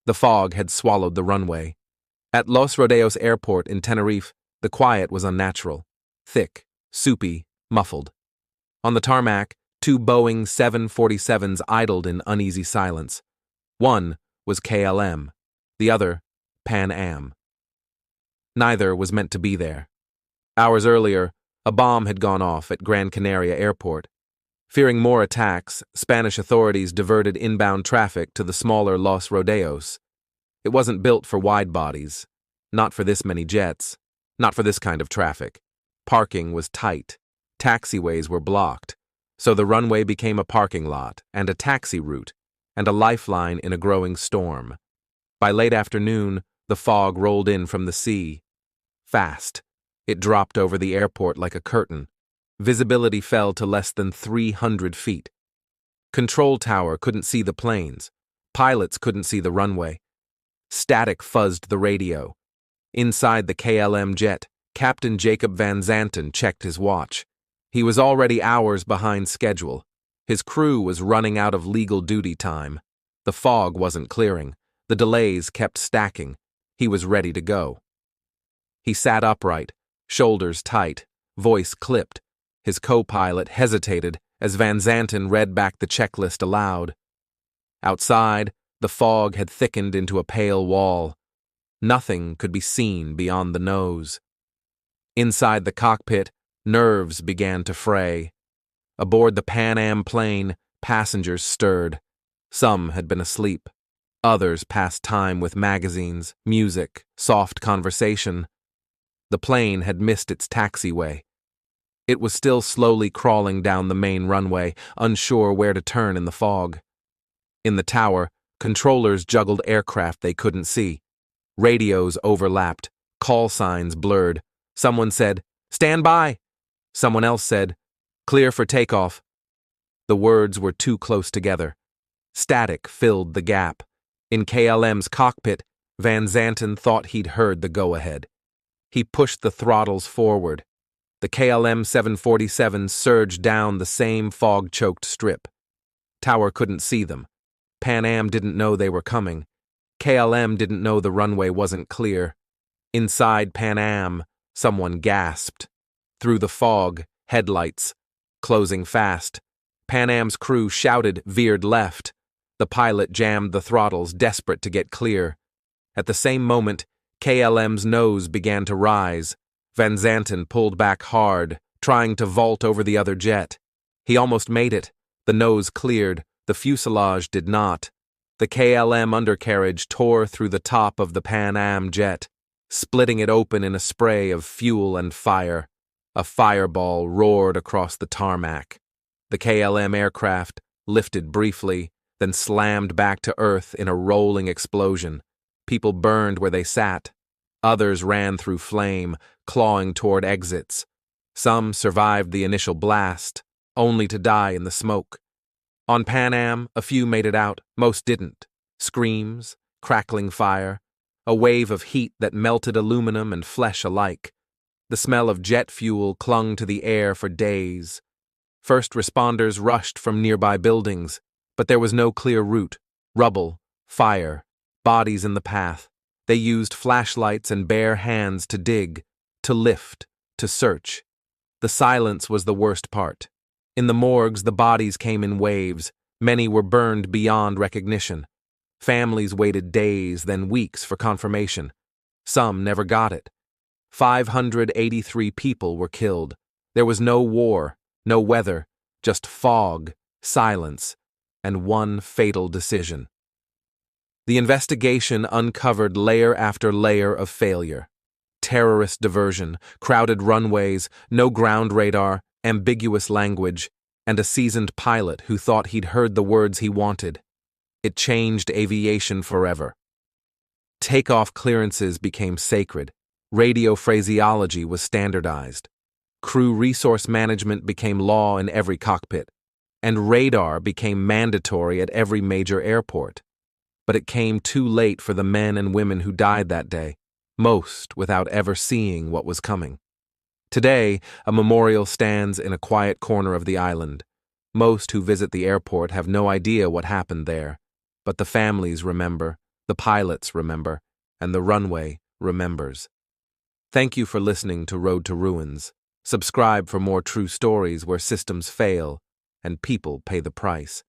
The fog had swallowed the runway. At Los Rodeos Airport in Tenerife, the quiet was unnatural. Thick, soupy, muffled. On the tarmac, two Boeing 747s idled in uneasy silence. One was KLM, the other, Pan Am. Neither was meant to be there. Hours earlier, a bomb had gone off at Gran Canaria Airport. Fearing more attacks, Spanish authorities diverted inbound traffic to the smaller Los Rodeos. It wasn't built for wide bodies, not for this many jets, not for this kind of traffic. Parking was tight, taxiways were blocked, so the runway became a parking lot and a taxi route and a lifeline in a growing storm. By late afternoon, the fog rolled in from the sea. Fast. It dropped over the airport like a curtain. Visibility fell to less than 300 feet. Control tower couldn't see the planes. Pilots couldn't see the runway. Static fuzzed the radio. Inside the KLM jet, Captain Jacob Van Zanten checked his watch. He was already hours behind schedule. His crew was running out of legal duty time. The fog wasn't clearing. The delays kept stacking. He was ready to go. He sat upright, shoulders tight, voice clipped. His co-pilot hesitated as Van Zanten read back the checklist aloud. Outside, the fog had thickened into a pale wall. Nothing could be seen beyond the nose. Inside the cockpit, nerves began to fray. Aboard the Pan Am plane, passengers stirred. Some had been asleep. Others passed time with magazines, music, soft conversation. The plane had missed its taxiway. It was still slowly crawling down the main runway, unsure where to turn in the fog. In the tower, controllers juggled aircraft they couldn't see. Radios overlapped, call signs blurred. Someone said, "Stand by!" Someone else said, "Clear for takeoff." The words were too close together. Static filled the gap. In KLM's cockpit, Van Zanten thought he'd heard the go-ahead. He pushed the throttles forward. The KLM 747 surged down the same fog-choked strip. Tower couldn't see them. Pan Am didn't know they were coming. KLM didn't know the runway wasn't clear. Inside Pan Am, someone gasped. Through the fog, headlights. Closing fast. Pan Am's crew shouted, veered left. The pilot jammed the throttles, desperate to get clear. At the same moment, KLM's nose began to rise. Van Zanten pulled back hard, trying to vault over the other jet. He almost made it. The nose cleared. The fuselage did not. The KLM undercarriage tore through the top of the Pan Am jet, splitting it open in a spray of fuel and fire. A fireball roared across the tarmac. The KLM aircraft lifted briefly, then slammed back to earth in a rolling explosion. People burned where they sat. Others ran through flame, clawing toward exits. Some survived the initial blast, only to die in the smoke. On Pan Am, a few made it out, most didn't. Screams, crackling fire, a wave of heat that melted aluminum and flesh alike. The smell of jet fuel clung to the air for days. First responders rushed from nearby buildings, but there was no clear route. Rubble, fire, bodies in the path. They used flashlights and bare hands to dig, to lift, to search. The silence was the worst part. In the morgues, the bodies came in waves. Many were burned beyond recognition. Families waited days, then weeks for confirmation. Some never got it. 583 people were killed. There was no war, no weather, just fog, silence, and one fatal decision. The investigation uncovered layer after layer of failure. Terrorist diversion, crowded runways, no ground radar, ambiguous language, and a seasoned pilot who thought he'd heard the words he wanted. It changed aviation forever. Takeoff clearances became sacred. Radio phraseology was standardized. Crew resource management became law in every cockpit. And radar became mandatory at every major airport. But it came too late for the men and women who died that day, most without ever seeing what was coming. Today, a memorial stands in a quiet corner of the island. Most who visit the airport have no idea what happened there, but the families remember, The pilots remember, and the runway remembers. Thank you for listening to Road to Ruins. Subscribe for more true stories where systems fail and people pay the price.